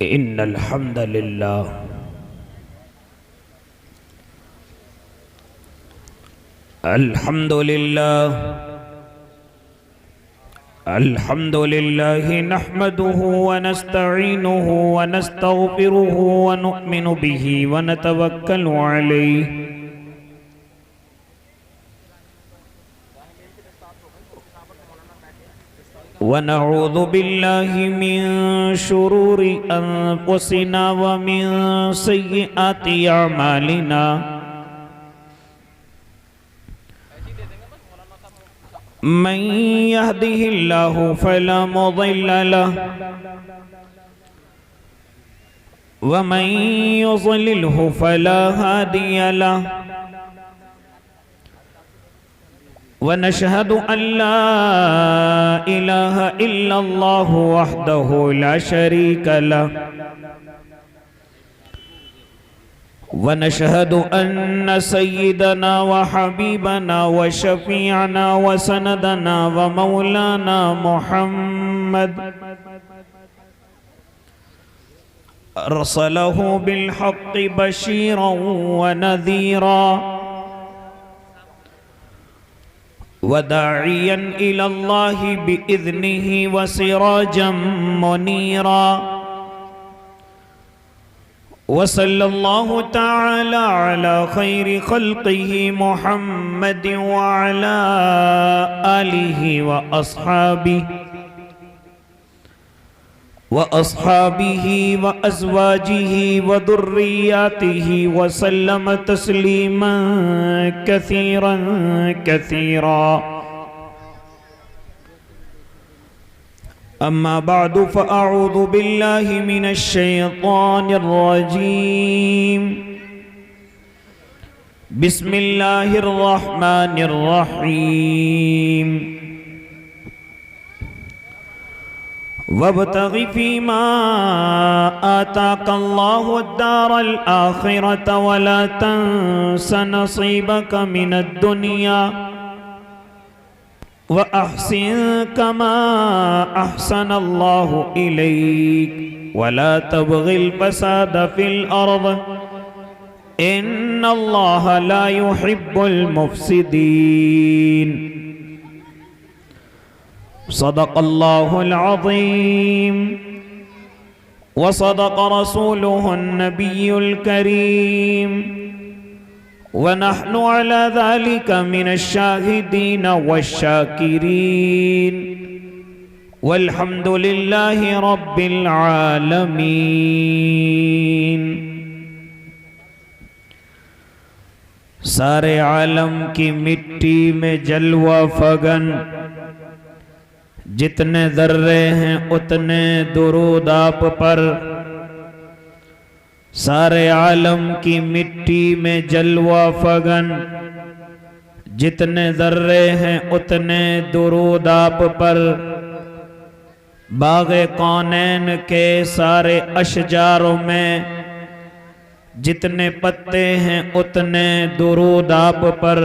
إن الحمد لله الحمد لله نحمده ونستعينه ونستغفره ونؤمن به ونتوكل عليه ونعوذ بالله من شرور أنفسنا ومن سيئات أعمالنا من يهده الله فلا مضل له ومن يضلله فلا هادي له ونشهد أن لا إله إلا الله وحده لا شريك له ونشهد أن سيدنا وحبيبنا وشفيعنا وسندنا ومولانا محمد أرسله بالحق بشيرا ونذيرا وداعيا إلى الله بإذنه وسراجا منيرا وصلى الله تعالى على خير خلقه محمد وعلى آله وأصحابه وأزواجه وذرياته وسلم تسليما كثيرا كثيرا أما بعد فأعوذ بالله من الشيطان الرجيم بسم الله الرحمن الرحيم وابتغ فيما آتاك الله الدار الآخرة ولا تنس نصيبك من الدنيا وأحسن كما أحسن الله إليك ولا تبغ الفساد في الأرض إن الله لا يحب المفسدين صدق الله العظيم وصدق رسوله النبي الكريم ونحن على ذلك من الشاهدين والشاكرين والحمد لله رب العالمين سارے عالم کی مٹی میں جلوہ فگن جتنے ذرے ہیں اتنے درود آپ پر سارے عالم کی مٹی میں جلوہ فگن جتنے ذرے ہیں اتنے درود آپ پر باغ کونین کے سارے اشجاروں میں جتنے پتے ہیں اتنے درود آپ پر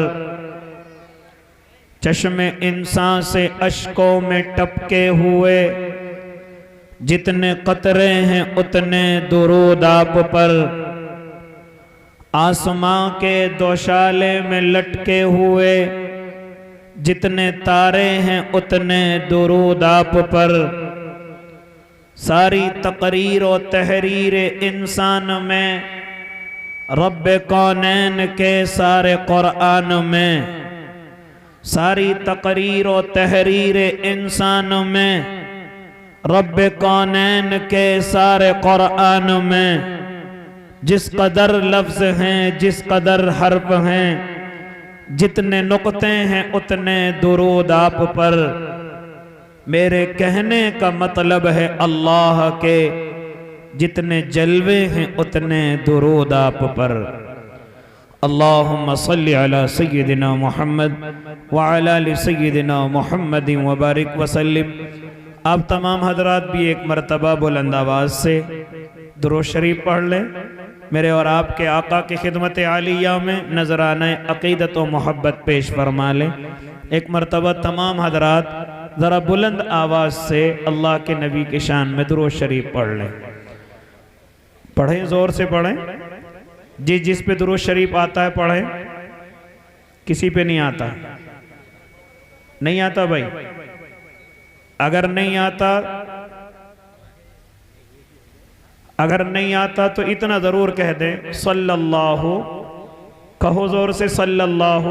چشم انسان سے اشکوں میں ٹپکے ہوئے جتنے قطرے ہیں اتنے درود آپ پر آسماں کے دوشالے میں لٹکے ہوئے جتنے تارے ہیں اتنے درود آپ پر ساری تقریر و تحریر انسان میں رب کونین کے سارے قرآن میں ساری تقریر و تحریر انسان میں رب کونین کے سارے قرآن میں جس قدر لفظ ہیں جس قدر حرف ہیں جتنے نقطے ہیں اتنے درود آپ پر میرے کہنے کا مطلب ہے اللہ کے جتنے جلوے ہیں اتنے درود آپ پر اللہم صلی علی سیدنا محمد وعلی آل سیدنا محمد وبارک وسلم آپ تمام حضرات بھی ایک مرتبہ بلند آواز سے درود شریف پڑھ لیں میرے اور آپ کے آقا کی خدمت عالیہ میں نذرانہ عقیدت و محبت پیش فرما لیں ایک مرتبہ تمام حضرات ذرا بلند آواز سے اللہ کے نبی کی شان میں درود شریف پڑھ لیں پڑھیں، زور سے پڑھیں جی. جس پہ درود شریف آتا ہے پڑھیں. کسی پہ نہیں آتا؟ نہیں آتا بھائی؟ اگر نہیں آتا تو اتنا ضرور کہہ دیں صلی اللہ، کہو زور سے صلی اللہ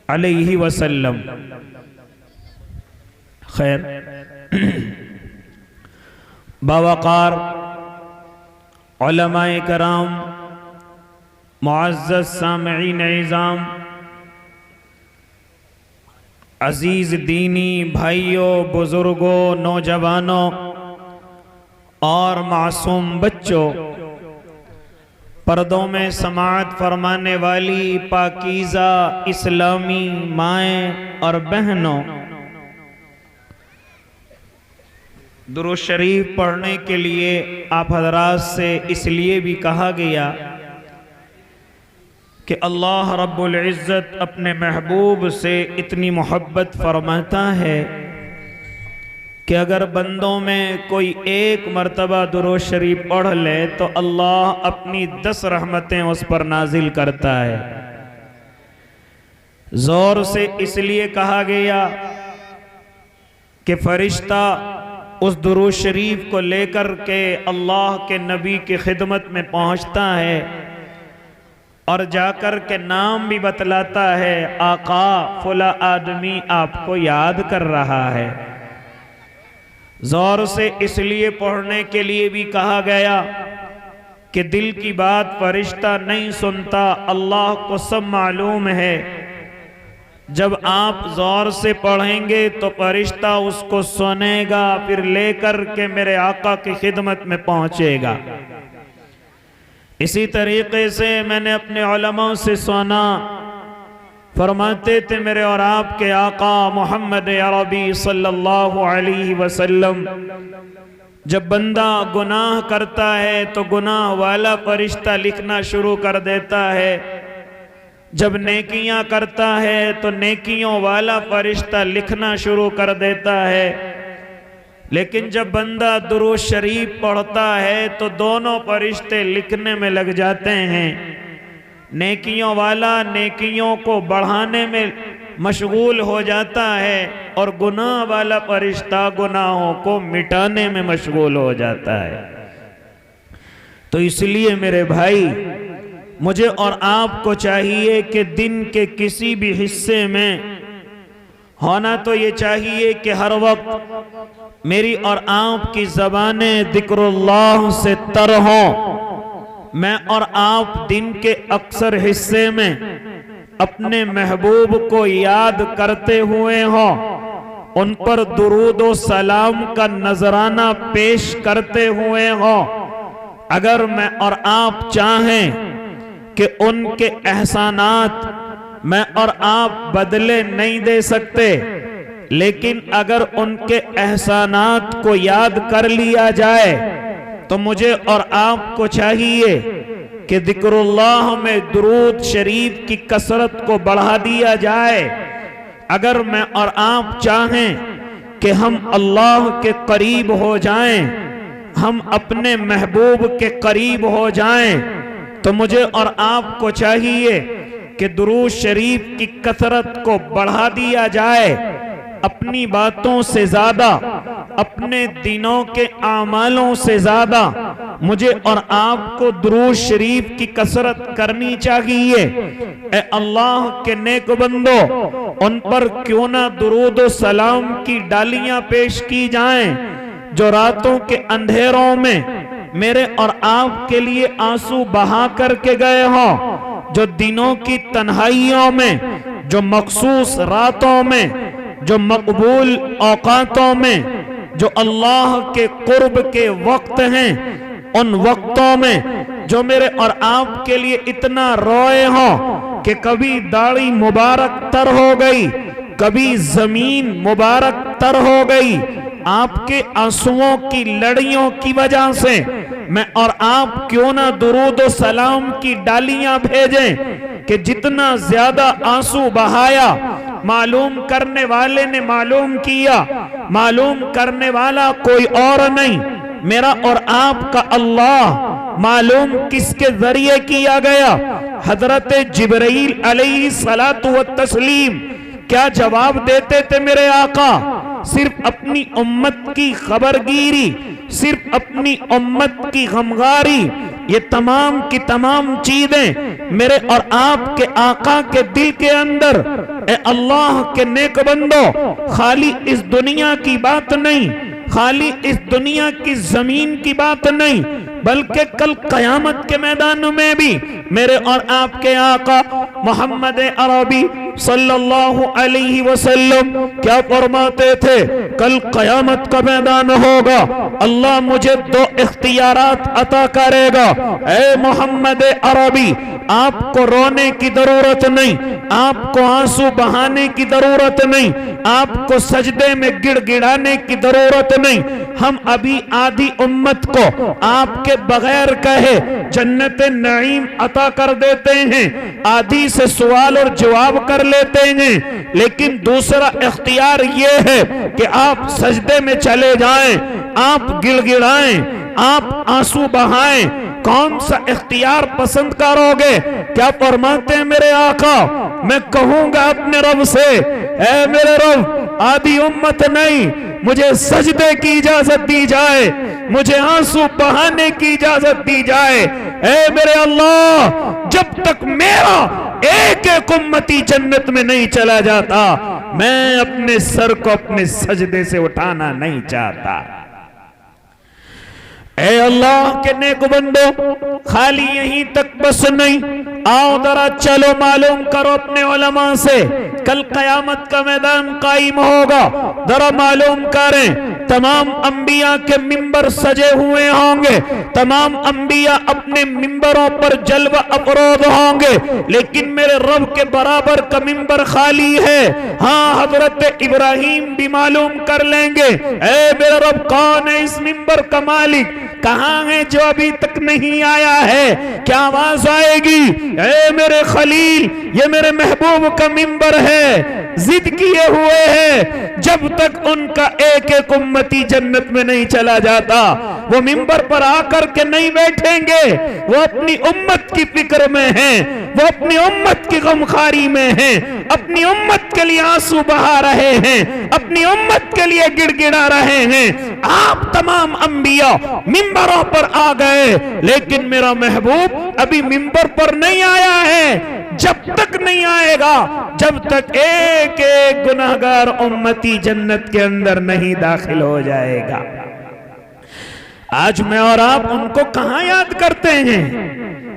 علیہ وسلم. خیر، باوقار علماء کرام، معزز سامعین اعظام، عزیز دینی بھائیوں، بزرگوں، نوجوانوں اور معصوم بچوں، پردوں میں سماعت فرمانے والی پاکیزہ اسلامی مائیں اور بہنوں، درود شریف پڑھنے کے لیے آپ حضرات سے اس لیے بھی کہا گیا کہ اللہ رب العزت اپنے محبوب سے اتنی محبت فرماتا ہے کہ اگر بندوں میں کوئی ایک مرتبہ درود شریف پڑھ لے تو اللہ اپنی 10 رحمتیں اس پر نازل کرتا ہے. زور سے اس لیے کہا گیا کہ فرشتہ اس درود شریف کو لے کر کے اللہ کے نبی کی خدمت میں پہنچتا ہے اور جا کر کے نام بھی بتلاتا ہے، آقا فلاں آدمی آپ کو یاد کر رہا ہے. زور سے اس لیے پڑھنے کے لیے بھی کہا گیا کہ دل کی بات فرشتہ نہیں سنتا، اللہ کو سب معلوم ہے. جب آپ زور سے پڑھیں گے تو فرشتہ اس کو سنے گا، پھر لے کر کے میرے آقا کی خدمت میں پہنچے گا. اسی طریقے سے میں نے اپنے علماء سے سنا، فرماتے تھے میرے اور آپ کے آقا محمد عربی صلی اللہ علیہ وسلم، جب بندہ گناہ کرتا ہے تو گناہ والا فرشتہ لکھنا شروع کر دیتا ہے، جب نیکیاں کرتا ہے تو نیکیوں والا فرشتہ لکھنا شروع کر دیتا ہے. لیکن جب بندہ درود شریف پڑھتا ہے تو دونوں فرشتے لکھنے میں لگ جاتے ہیں. نیکیوں والا نیکیوں کو بڑھانے میں مشغول ہو جاتا ہے اور گناہ والا فرشتہ گناہوں کو مٹانے میں مشغول ہو جاتا ہے. تو اس لیے میرے بھائی، مجھے اور آپ کو چاہیے کہ دن کے کسی بھی حصے میں ہونا تو یہ چاہیے کہ ہر وقت میری اور آپ کی زبانیں ذکر اللہ سے تر ہوں. میں اور آپ دن کے اکثر حصے میں اپنے محبوب کو یاد کرتے ہوئے ہوں، ان پر درود و سلام کا نذرانہ پیش کرتے ہوئے ہوں. اگر میں اور آپ چاہیں کہ ان کے احسانات میں اور آپ بدلے نہیں دے سکتے، لیکن اگر ان کے احسانات کو یاد کر لیا جائے تو مجھے اور آپ کو چاہیے کہ ذکر اللہ میں درود شریف کی کثرت کو بڑھا دیا جائے. اگر میں اور آپ چاہیں کہ ہم اللہ کے قریب ہو جائیں، ہم اپنے محبوب کے قریب ہو جائیں، تو مجھے اور آپ کو چاہیے کہ درود شریف کی کثرت کو بڑھا دیا جائے. اپنی باتوں سے زیادہ، اپنے دنوں کے اعمالوں سے زیادہ مجھے اور آپ کو درود شریف کی کثرت کرنی چاہیے. اے اللہ کے نیک بندو، ان پر کیوں نہ درود و سلام کی ڈالیاں پیش کی جائیں جو راتوں کے اندھیروں میں میرے اور آپ کے لیے آنسو بہا کر کے گئے ہوں، جو دنوں کی تنہائیوں میں، جو مخصوص راتوں میں، جو مقبول اوقاتوں میں، جو اللہ کے قرب کے وقت ہیں، ان وقتوں میں جو میرے اور آپ کے لیے اتنا روئے ہوں کہ کبھی داڑھی مبارک تر ہو گئی، کبھی زمین مبارک تر ہو گئی. آپ کے آنسوؤں کی لڑیوں کی وجہ سے میں اور آپ کیوں نہ درود و سلام کی ڈالیاں بھیجیں کہ جتنا زیادہ آنسو بہایا، معلوم کرنے والے نے معلوم کیا، معلوم کرنے والا کوئی اور نہیں، میرا اور آپ کا اللہ معلوم کس کے ذریعے کیا گیا؟ حضرت جبرائیل علیہ الصلاۃ والتسلیم کیا جواب دیتے تھے میرے آقا؟ صرف اپنی امت کی خبرگیری، صرف اپنی امت کی غمگاری، یہ تمام کی تمام چیزیں میرے اور آپ کے آقا کے دل کے اندر، اے اللہ کے نیک بندو، خالی اس دنیا کی بات نہیں، خالی اس دنیا کی زمین کی بات نہیں، بلکہ کل قیامت کے میدان میں بھی میرے اور آپ کے آقا محمد عربی صلی اللہ علیہ وسلم کیا فرماتے تھے؟ کل قیامت کا میدان ہوگا، اللہ مجھے دو اختیارات عطا کرے گا، اے محمد عربی آپ کو رونے کی ضرورت نہیں، آپ کو آنسو بہانے کی ضرورت نہیں، آپ کو سجدے میں گڑ گڑانے کی ضرورت نہیں، ہم ابھی آدھی امت کو آپ کے بغیر کہے جنت نعیم عطا کر دیتے ہیں، آدھی سے سوال اور جواب کر لیتے ہیں، لیکن دوسرا اختیار یہ ہے کہ آپ سجدے میں چلے جائیں، آپ گڑ گڑائیں، آپ آنسو بہائیں، کون سا اختیار پسند کرو گے؟ کیا فرماتے ہیں میرے آقا؟ میں کہوں گا اپنے رب سے، اے میرے رب آدھی امت نہیں، مجھے سجدے کی اجازت دی جائے، مجھے آنسو بہانے کی اجازت دی جائے، اے میرے اللہ جب تک میرا ایک ایک امتی جنت میں نہیں چلا جاتا میں اپنے سر کو اپنے سجدے سے اٹھانا نہیں چاہتا۔ اے اللہ کے نیک بندو، خالی یہیں تک بس نہیں، آؤ ذرا چلو معلوم کرو اپنے علماء سے، کل قیامت کا میدان قائم ہوگا، ذرا معلوم کریں، تمام انبیاء کے ممبر سجے ہوئے ہوں گے، تمام انبیاء اپنے ممبروں پر جلوہ افروز ہوں گے، لیکن میرے رب کے برابر کا ممبر خالی ہے۔ ہاں حضرت ابراہیم بھی معلوم کر لیں گے، اے میرے رب کون ہے اس ممبر کا مالک؟ کہاں ہے جو ابھی تک نہیں آیا ہے؟ کیا آواز آئے گی؟ اے میرے خلیل یہ میرے محبوب کا ممبر ہے، ضد کیے ہوئے ہے، جب تک ان کا ایک ایک امتی جنت میں نہیں چلا جاتا وہ ممبر پر آ کر کے نہیں بیٹھیں گے، وہ اپنی امت کی فکر میں ہیں، وہ اپنی امت کی غمخاری میں ہیں، اپنی امت کے لیے آنسو بہا رہے ہیں، اپنی امت کے لیے گڑ گڑا رہے ہیں۔ آپ تمام انبیاء ممبروں پر آ گئے، لیکن میرا محبوب ابھی ممبر پر نہیں آیا ہے، جب تک نہیں آئے گا جب تک ایک ایک گناہگار امتی جنت کے اندر نہیں داخل ہو جائے گا۔ آج میں اور آپ ان کو کہاں یاد کرتے ہیں؟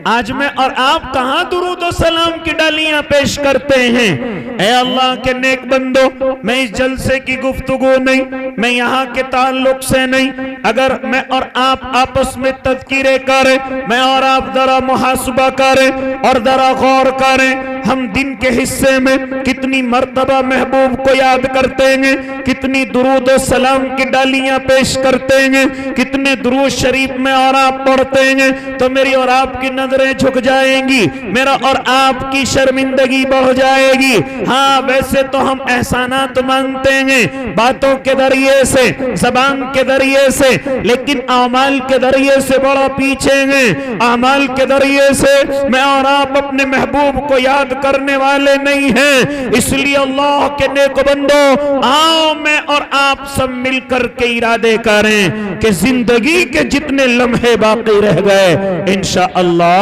آج میں اور آپ کہاں درود و سلام کی ڈالیاں پیش کرتے ہیں؟ اے اللہ کے نیک بندو، میں اس جلسے کی گفتگو نہیں، میں یہاں کے تعلق سے نہیں، اگر میں اور آپ آپس میں تذکرے کریں، میں اور آپ ذرا محاسبہ کریں اور ذرا غور کریں، ہم دن کے حصے میں کتنی مرتبہ محبوب کو یاد کرتے ہیں، کتنی درود و سلام کی ڈالیاں پیش کرتے ہیں، کتنے درود شریف میں اور آپ پڑھتے ہیں، تو میری اور آپ کی نظریں جھک جائیں گی، میرا اور آپ کی شرمندگی بڑھ جائے گی۔ ہاں ویسے تو ہم احسانات مانتے ہیں باتوں کے ذریعے سے، زبان کے ذریعے سے، لیکن اعمال کے ذریعے سے بڑا پیچھے ہیں۔ اعمال کے ذریعے سے میں اور آپ اپنے محبوب کو یاد کرنے والے نہیں ہیں، اس لیے اللہ کے نیک بندو آؤ میں اور آپ سب مل کر کے ارادے کریں کہ زندگی کے جتنے لمحے باقی رہ گئے انشاءاللہ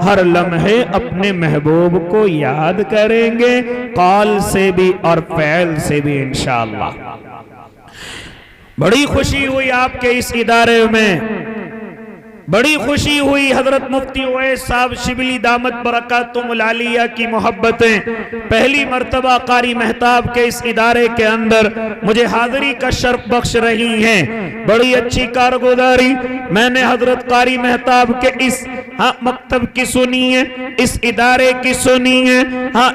ہر لمحے اپنے محبوب کو یاد کریں گے، قول سے بھی اور فعل سے بھی انشاءاللہ۔ بڑی خوشی ہوئی آپ کے اس ادارے میں، بڑی خوشی ہوئی حضرت مفتی اویس صاحب شبلی دامت برکاتہم العالیہ کی محبتیں پہلی مرتبہ قاری مہتاب کے اس ادارے کے اندر مجھے حاضری کا شرف بخش رہی ہیں۔ بڑی اچھی کارگزاری میں نے حضرت قاری مہتاب کے اس مکتب کی سنی ہے، اس ادارے کی سنی ہے،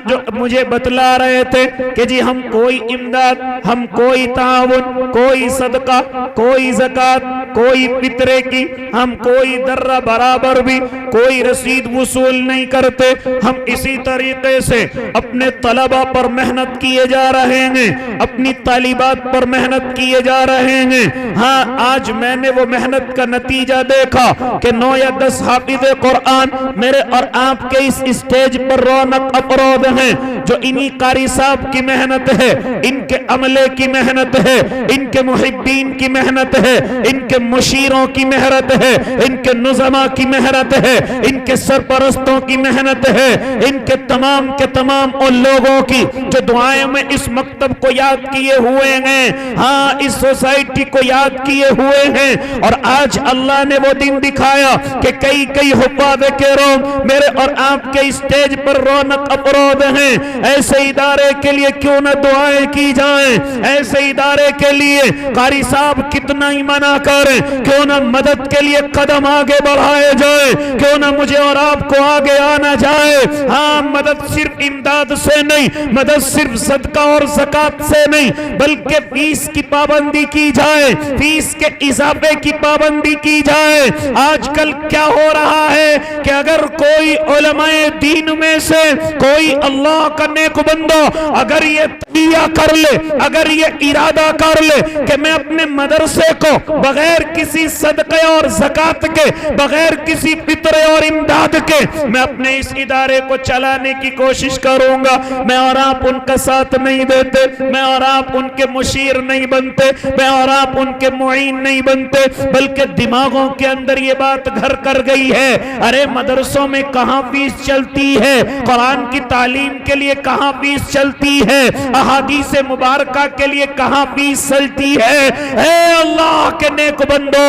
جو مجھے بتلا رہے تھے کہ جی ہم کوئی امداد، ہم کوئی تعاون، کوئی صدقہ، کوئی زکوٰۃ، کوئی فطرے کی، ہم کوئی کوئی ذرہ برابر بھی کوئی رسید وصول نہیں کرتے. ہم اسی طریقے سے اپنے طلبہ پر محنت کیے جا رہے ہیں, اپنی طالبات پر محنت کیے جا رہے ہیں. ہاں آج میں نے وہ محنت کا نتیجہ دیکھا کہ 9 یا 10 حافظ قرآن میرے اور آپ کے اس اسٹیج پر رونق افروز ہیں, جو انہی قاری صاحب کی محنت ہے, ان کے عملے کی محنت ہے, ان کے محبین کی محنت ہے, ان کے مشیروں کی محنت ہے, ان کے نظماء کی محنت ہے, ان کے سرپرستوں کی محنت ہے, ان کے تمام ان لوگوں کی جو دعائیں میں اس مکتب کو یاد کیے ہوئے ہیں, ہاں اس سوسائٹی کو یاد کیے ہوئے ہیں. اور آج اللہ نے وہ دن دکھایا کہ کئی حفاظ کرام میرے اور آپ کے اسٹیج پر رونق افروز ہیں. ایسے ادارے کے لیے کیوں نہ دعائیں کی جائیں, ایسے ادارے کے لیے قاری صاحب کتنا ہی منع کریں, کیوں نہ مدد کے لیے قدم آگے بڑھائے جائیں, کیوں نہ مجھے اور آپ کو آگے آنا جائے. ہاں مدد صرف امداد سے نہیں, مدد صرف صدقہ اور زکوٰۃ سے نہیں, بلکہ فیس کی پابندی کی جائے, فیس کے اضافے کی پابندی کی جائے. آج کل کیا ہو رہا ہے کہ اگر کوئی علماء دین میں سے کوئی اللہ کا نیک بندہ اگر یہ تیہ کر لے, اگر یہ ارادہ کر لے کہ میں اپنے مدرسے کو بغیر کسی صدقے اور زکوٰۃ کے, بغیر کسی فطرے اور امداد کے میں اپنے اس ادارے کو چلانے کی کوشش کروں گا, میں اور آپ ان کا ساتھ نہیں دیتے, میں اور آپ ان کے مشیر نہیں بنتے, میں اور آپ ان کے معین نہیں بنتے, بلکہ دماغوں کے اندر یہ بات گھر کر گئی ہے, ارے مدرسوں میں کہاں فیس چلتی ہے, قرآن کی تعلیم کے لیے کہاں فیس چلتی ہے, احادیث مبارکہ کے لیے کہاں فیس چلتی ہے. اے اللہ کے نیک بندو,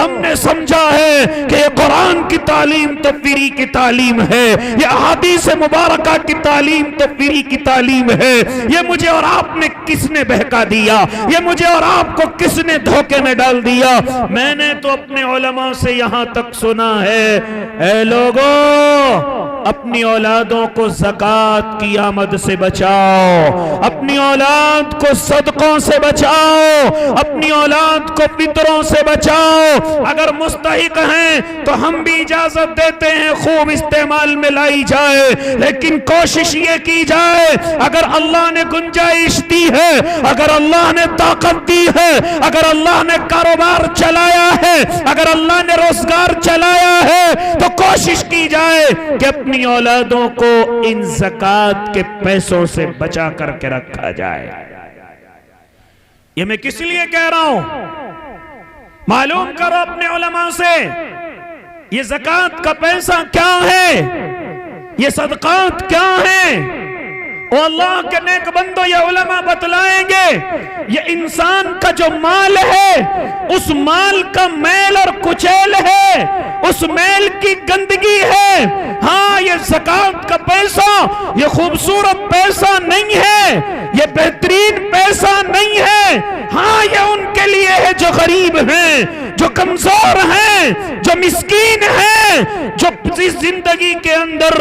ہم نے سمجھا ہے کہ یہ قرآن کی تعلیم تو فری کی تعلیم ہے, یہ احادیث مبارکہ کی تعلیم تو فری کی تعلیم ہے. یہ مجھے اور آپ نے کس نے بہکا دیا, یہ مجھے اور آپ کو کس نے دھوکے میں ڈال دیا. میں نے تو اپنے علماء سے یہاں تک سنا ہے, اے لوگوں اپنی اولادوں کو زکوٰۃ کی آمد سے بچاؤ, اپنی اولاد کو صدقوں سے بچاؤ, اپنی اولاد کو فطروں سے بچاؤ. اگر مستحق ہیں تو ہم بھی اجازت دیتے ہیں خوب استعمال میں لائی جائے, لیکن کوشش یہ کی جائے اگر اللہ نے گنجائش دی ہے, اگر اللہ نے طاقت دی ہے, اگر اللہ نے کاروبار چلایا ہے, اگر اللہ نے روزگار چلایا ہے, تو کوشش کی جائے کہ اپنی اولادوں کو ان زکوٰۃ کے پیسوں سے بچا کر کے رکھا جائے. یہ میں کس لیے کہہ رہا ہوں, معلوم کرو اپنے علماء سے یہ زکوٰۃ کا پیسہ کیا ہے, یہ صدقات کیا ہیں. او اللہ کے نیک بندو, یہ علماء بتلائیں گے یہ انسان کا جو مال ہے اس مال کا میل اور کچیل ہے, اس میل کی گندگی ہے. ہاں یہ زکوٰۃ کا پیسہ یہ خوبصورت پیسہ نہیں ہے, یہ بہترین پیسہ نہیں ہے. ہاں یہ ان کے لیے ہے جو غریب ہیں, جو کمزور ہیں, جو مسکین ہیں, جو اس زندگی کے اندر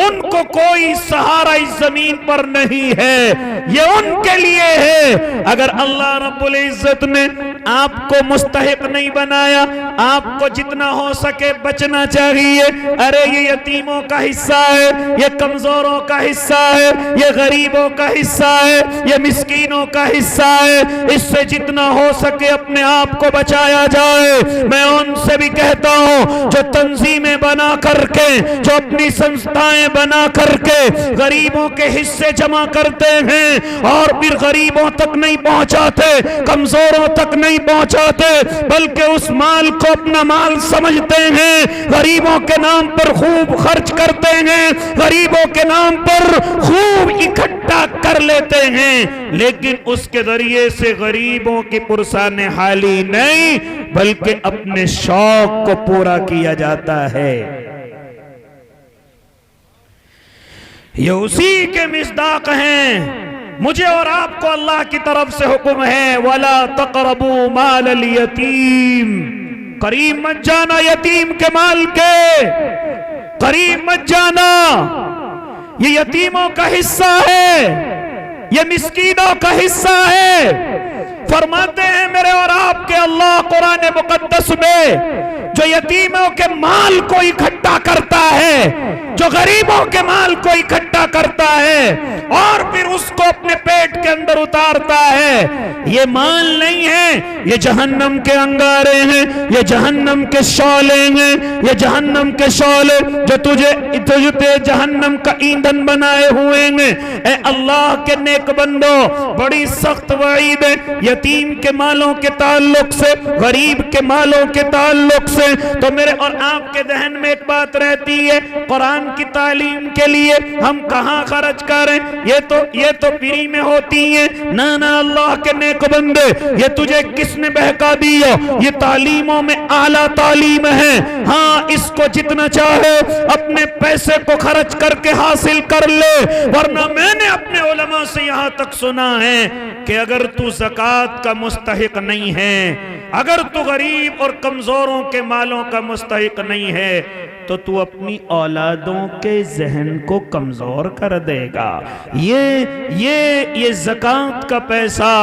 ان کو کوئی سہارا اس زمین پر نہیں ہے, یہ ان کے لیے ہے. اگر اللہ رب العزت نے آپ کو مستحق نہیں بنایا, آپ کو جتنا ہو سکے بچنا چاہیے. ارے یہ یتیموں کا حصہ ہے, یہ کمزوروں کا حصہ ہے, یہ غریبوں کا حصہ ہے, یہ مسکینوں کا حصہ ہے. اس سے جتنا ہو سکے اپنے آپ کو بچایا جائے. میں ان سے بھی کہتا ہوں جو تنظیمیں بنا کر کے, جو اپنی سنستھائیں بنا کر کے غریبوں کے حصے جمع کرتے ہیں اور پھر غریبوں تک نہیں پہنچاتے, کمزوروں تک نہیں پہنچاتے, بلکہ اس مال کو اپنا مال سمجھتے ہیں, غریبوں کے نام پر خوب خرچ کرتے ہیں, غریبوں کے نام پر خوب اکٹھا کر لیتے ہیں, لیکن اس کے ذریعے سے غریبوں کی پرسان حالی نہیں بلکہ اپنے شوق کو پورا کیا جاتا ہے. یہ اسی کے مصداق ہیں. مجھے اور آپ کو اللہ کی طرف سے حکم ہے وَلَا تَقْرَبُوا مَالَ الْيَتِيمِ, قریب مت جانا یتیم کے مال کے, قریب مت جانا. یہ یتیموں کا حصہ ہے, یہ مسکینوں کا حصہ ہے. فرماتے ہیں میرے اور آپ کے اللہ قرآن مقدس میں جو یتیموں کے مال کو اکٹھا کرتا ہے، جو غریبوں کے مال کو اکٹھا کرتا ہے اور پھر اس کو اپنے پیٹ کے اندر اتارتا ہے، یہ مال نہیں ہے، یہ جہنم کے انگارے ہیں، یہ جہنم کے شعلے ہیں، یہ جہنم کے شعلے جو تجھے جہنم کا ایندھن بنائے ہوئے ہیں۔ اے اللہ کے نیک بندو، بڑی سخت وعید ہے یتیم کے مالوں کے تعلق سے، غریب کے مالوں کے تعلق سے۔ تو میرے اور آپ کے ذہن میں ایک بات رہتی ہے، قرآن کی تعلیم کے لیے ہم کہاں خرچ کریں؟ یہ تو فری میں ہوتی ہیں۔ نانا اللہ کے نیک بندے، یہ تجھے کس نے بہکا دیا؟ یہ تعلیموں میں اعلیٰ تعلیم ہے، ہاں اس کو جتنا چاہے اپنے پیسے کو خرچ کر کے حاصل کر لے، ورنہ میں نے اپنے علماء سے یہاں تک سنا ہے کہ اگر تو زکوٰۃ کا مستحق نہیں ہے، اگر تو غریب اور کمزوروں کے مالوں کا مستحق نہیں ہے، تو تو اپنی اولادوں کے ذہن کو کمزور کر دے گا۔ یہ زکوٰۃ کا پیسہ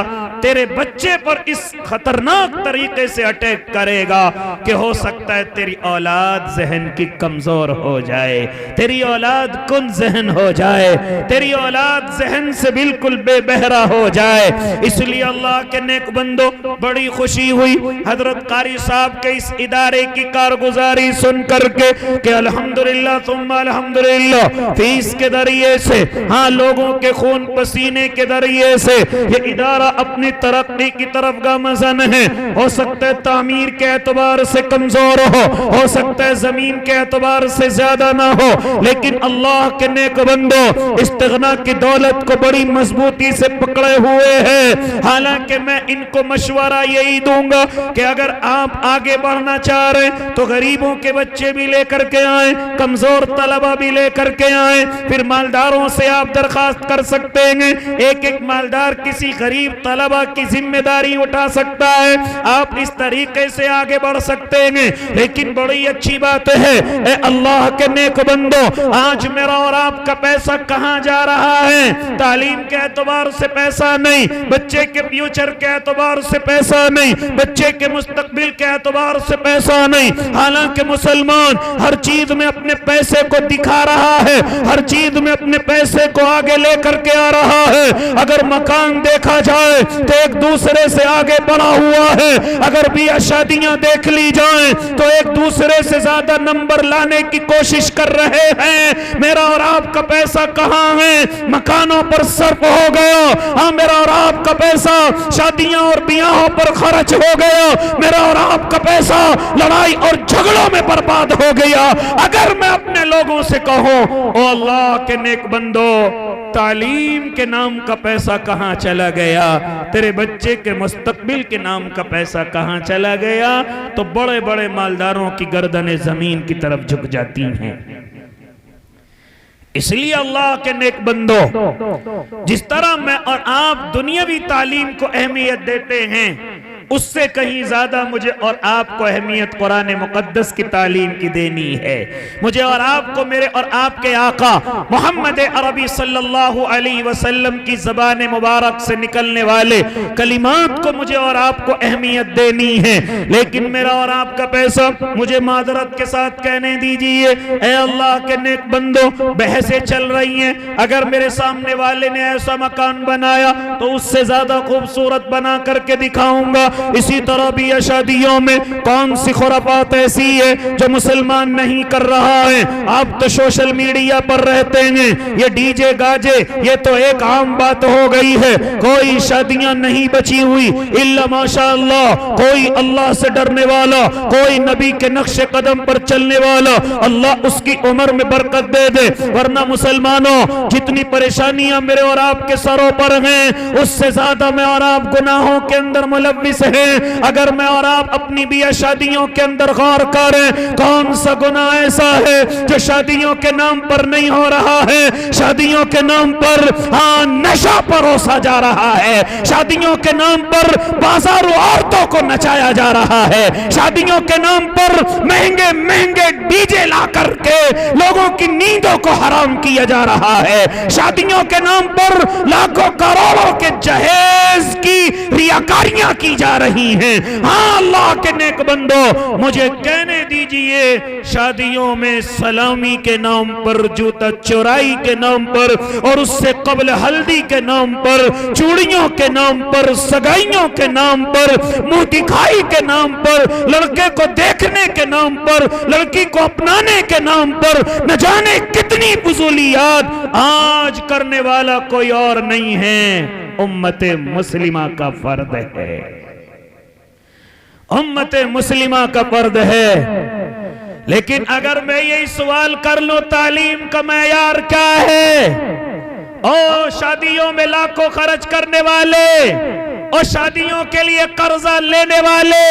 تیرے بچے پر اس خطرناک طریقے سے اٹیک کرے گا کہ ہو سکتا ہے تیری اولاد ذہن کی کمزور ہو جائے، تیری اولاد کن ذہن ہو جائے، تیری اولاد ذہن سے بالکل بے بہرا ہو جائے۔ اس لیے اللہ کے نیک بندو، بڑی خوشی ہوئی حضرت قاری صاحب کے اس ادارے کی کارگزاری سن کر کے کہ الحمدللہ ثم الحمدللہ فیس کے ذریعے سے، ہاں لوگوں کے خون پسینے کے ذریعے سے یہ ادارہ اپنی ترقی کی طرف گامزن ہے۔ ہو سکتا ہے تعمیر کے اعتبار سے کمزور ہو سکتا ہے زمین کے اعتبار سے زیادہ نہ ہو، لیکن اللہ کے نیک بندو استغنا کی دولت کو بڑی مضبوطی سے پکڑے ہوئے ہیں۔ حالانکہ میں ان کو مشورہ یہی دوں گا کہ اگر آپ آگے بڑھنا چاہ رہے ہیں تو غریبوں کے بچے بھی لے کر کے آئیں، کمزور طلبہ بھی لے کر کے آئیں، پھر مالداروں سے آپ درخواست کر سکتے ہیں، ایک ایک مالدار کسی غریب طلبہ کی ذمہ داری اٹھا سکتا ہے، آپ اس طریقے سے آگے بڑھ سکتے ہیں۔ لیکن بڑی اچھی بات ہے اے اللہ کے نیک بندو، آج میرا اور آپ کا پیسہ کہاں جا رہا ہے؟ تعلیم کے اعتبار سے پیسہ نہیں، بچے کے فیوچر کے اعتبار سے پیسہ نہیں، بچے کے مستقبل کے اعتبار سے پیسہ نہیں۔ حالانکہ مسلمان ہر چیز میں اپنے پیسے کو دکھا رہا ہے، ہر چیز میں اپنے پیسے کو آگے لے کر کے آ رہا ہے۔ اگر مکان دیکھا جائے تو ایک دوسرے سے آگے بڑھا ہوا ہے، اگر بیاہ شادیاں دیکھ لی جائیں تو ایک دوسرے سے زیادہ نمبر لانے کی کوشش کر رہے ہیں۔ میرا اور آپ کا پیسہ کہاں ہے؟ مکانوں پر صرف ہو گیا۔ ہاں میرا اور آپ کا پیسہ شادیاں اور بیاہوں پر خرچ ہو گیا۔ میرا اور آپ کا پیسہ لڑائی اور جھگڑوں میں برباد ہو گیا۔ اگر میں اپنے لوگوں سے کہوں او اللہ کے نیک بندو، تعلیم کے نام کا پیسہ کہاں چلا گیا، تیرے بچے کے مستقبل کے نام کا پیسہ کہاں چلا گیا، تو بڑے بڑے مالداروں کی گردنیں زمین کی طرف جھک جاتی ہیں۔ اس لیے اللہ کے نیک بندو، جس طرح میں اور آپ دنیاوی تعلیم کو اہمیت دیتے ہیں، اس سے کہیں زیادہ مجھے اور آپ کو اہمیت قرآن مقدس کی تعلیم کی دینی ہے۔ مجھے اور آپ کو میرے اور آپ کے آقا محمد عربی صلی اللہ علیہ وسلم کی زبان مبارک سے نکلنے والے کلمات کو مجھے اور آپ کو اہمیت دینی ہے۔ لیکن میرا اور آپ کا پیسہ، مجھے معذرت کے ساتھ کہنے دیجئے اے اللہ کے نیک بندو، بحثیں چل رہی ہیں، اگر میرے سامنے والے نے ایسا مکان بنایا تو اس سے زیادہ خوبصورت بنا کر کے دکھاؤں گا۔ اسی طرح بھی شادیوں میں کون سی خرافات ایسی ہے جو مسلمان نہیں کر رہا ہے؟ آپ تو سوشل میڈیا پر رہتے ہیں، یہ ڈی جے گاجے یہ تو ایک عام بات ہو گئی ہے۔ کوئی شادیاں نہیں بچی ہوئی الا ماشاءاللہ، کوئی اللہ سے ڈرنے والا، کوئی نبی کے نقش قدم پر چلنے والا، اللہ اس کی عمر میں برکت دے دے۔ ورنہ مسلمانوں، جتنی پریشانیاں میرے اور آپ کے سروں پر ہیں، اس سے زیادہ میں اور آپ گناہوں کے اندر ملوث ہیں۔ اگر میں اور آپ اپنی بیاہ شادیوں کے اندر غور کریں، کون سا گناہ ایسا ہے جو شادیوں کے نام پر نہیں ہو رہا ہے؟ شادیوں کے نام پر نشہ پروسا جا رہا ہے، شادیوں کے نام پر بازاروں عورتوں کو نچایا جا رہا ہے، شادیوں کے نام پر مہنگے مہنگے ڈی جے لا کر کے لوگوں کی نیندوں کو حرام کیا جا رہا ہے، شادیوں کے نام پر لاکھوں کروڑوں کے جہیز کی بیکاریاں کی جا رہی ہیں۔ ہاں اللہ کے نیک بندو، مجھے کہنے دیجئے شادیوں میں سلامی کے نام پر، جوتا چورائی کے نام پر، اور اس سے قبل ہلدی کے نام پر، چوڑیوں کے نام پر، سگائیوں کے نام پر، منہ دکھائی کے نام پر، لڑکے کو دیکھنے کے نام پر، لڑکی کو اپنانے کے نام پر، نہ جانے کتنی فضولیات آج کرنے والا کوئی اور نہیں ہے، امت مسلمہ کا فرد ہے، امت مسلمہ کا فرد ہے۔ لیکن اگر میں یہی سوال کر لوں تعلیم کا معیار کیا ہے؟ او شادیوں میں لاکھوں خرچ کرنے والے، اور شادیوں کے لیے قرضہ لینے والے،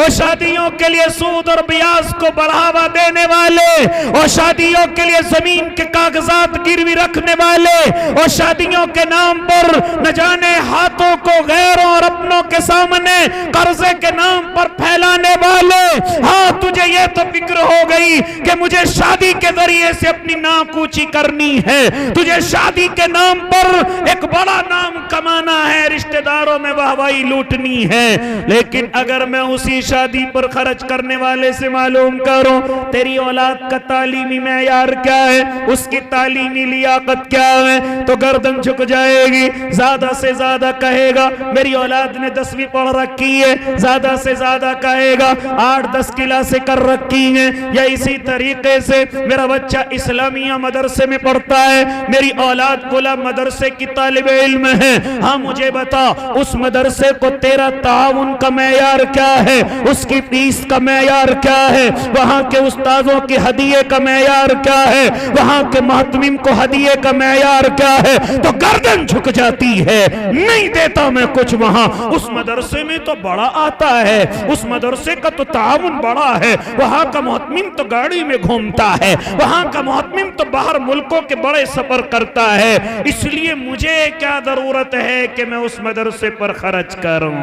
اور شادیوں کے لیے سود اور بیاض کو بڑھاوا دینے والے، اور شادیوں کے لیے زمین کے کاغذات گروی رکھنے والے، اور شادیوں کے نام پر نہ جانے ہاتھوں کو غیروں اور اپنوں کے سامنے قرضے کے نام پر پھیلانے والے، ہاں تجھے یہ تو فکر ہو گئی کہ مجھے شادی کے ذریعے سے اپنی ناک اونچی کرنی ہے، تجھے شادی کے نام پر ایک بڑا نام کمانا ہے، رشتہ داروں میں واہوائی لوٹنی ہے۔ لیکن اگر میں اسی شادی پر خرچ کرنے والے سے معلوم کروں تیری اولاد کا تعلیمی معیار کیا ہے، اس کی تعلیمی لیاقت کیا ہے، تو گردن جھک جائے گی۔ زیادہ سے زیادہ کہے گا میری اولاد نے 10ویں پڑھ رکھی ہے، زیادہ سے زیادہ کہے گا 8-10 کلاسیں کر رکھی ہیں، یا اسی طریقے سے میرا بچہ اسلامیہ مدرسے میں پڑھتا ہے، میری اولاد غلام مدرسے کی طالب علم ہے۔ ہاں مجھے بتا اس مدرسے کو تیرا تعاون کا معیار کیا ہے، اس کی فیس کا معیار کیا ہے، وہاں کے استاذوں کی ہدیے کا معیار کیا ہے، وہاں کے محتمم کو ہدیے کا معیار کیا ہے، تو گردن جھک جاتی ہے۔ نہیں دیتا میں کچھ وہاں، اس مدرسے میں تو بڑا آتا ہے، اس مدرسے کا تو تعاون بڑا ہے، وہاں کا محتمم تو گاڑی میں گھومتا ہے، وہاں کا محتمم تو باہر ملکوں کے بڑے سفر کرتا ہے، اس لیے مجھے کیا ضرورت ہے کہ میں اس مدرسے پر خرچ کروں۔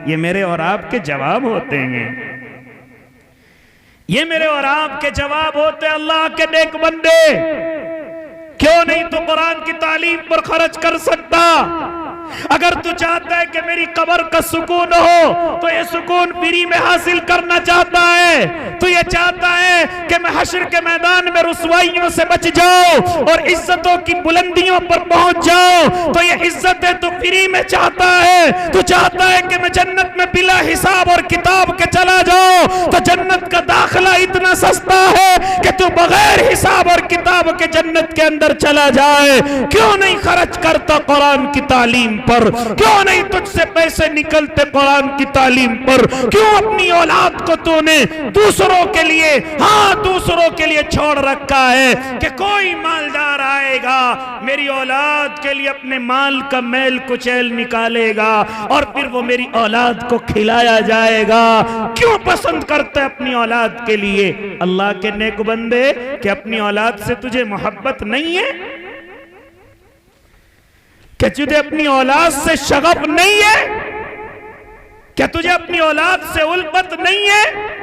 یہ میرے اور آپ کے جواب ہوتے ہیں، یہ میرے اور آپ کے جواب ہوتے ہیں۔ اللہ کے نیک بندے، کیوں نہیں تو قرآن کی تعلیم پر خرچ کر سکتا؟ اگر تو چاہتا ہے کہ میری قبر کا سکون ہو تو یہ سکون فری میں حاصل کرنا چاہتا ہے، تو یہ چاہتا ہے کہ میں حشر کے میدان میں رسوائیوں سے بچ جاؤں اور عزتوں کی بلندیوں پر پہنچ جاؤں، تو یہ عزتیں تو فری میں چاہتا ہے، تو چاہتا ہے کہ میں جنت میں بلا حساب اور کتاب کے چلا جاؤں، تو جنت کا داخلہ اتنا سستا ہے کہ تو بغیر حساب اور کتاب کے جنت کے اندر چلا جائے۔ کیوں نہیں خرچ کرتا قرآن کی تعلیم پر؟ کیوں نہیں تجھ سے پیسے نکلتے قرآن کی تعلیم پر؟ کیوں اپنی اولاد کو تو نے دوسروں کے لیے، ہاں دوسروں کے لیے چھوڑ رکھا ہے کہ کوئی مالدار آئے گا میری اولاد کے لیے اپنے مال کا میل کچیل نکالے گا اور پھر وہ میری اولاد کو کھلایا جائے گا؟ کیوں پسند کرتا ہے اپنی اولاد کے لیے؟ اللہ کے نیک بندے، کہ اپنی اولاد سے تجھے محبت نہیں ہے؟ کہ تجھے اپنی اولاد سے شغف نہیں ہے؟ کیا تجھے اپنی اولاد سے الفت نہیں ہے؟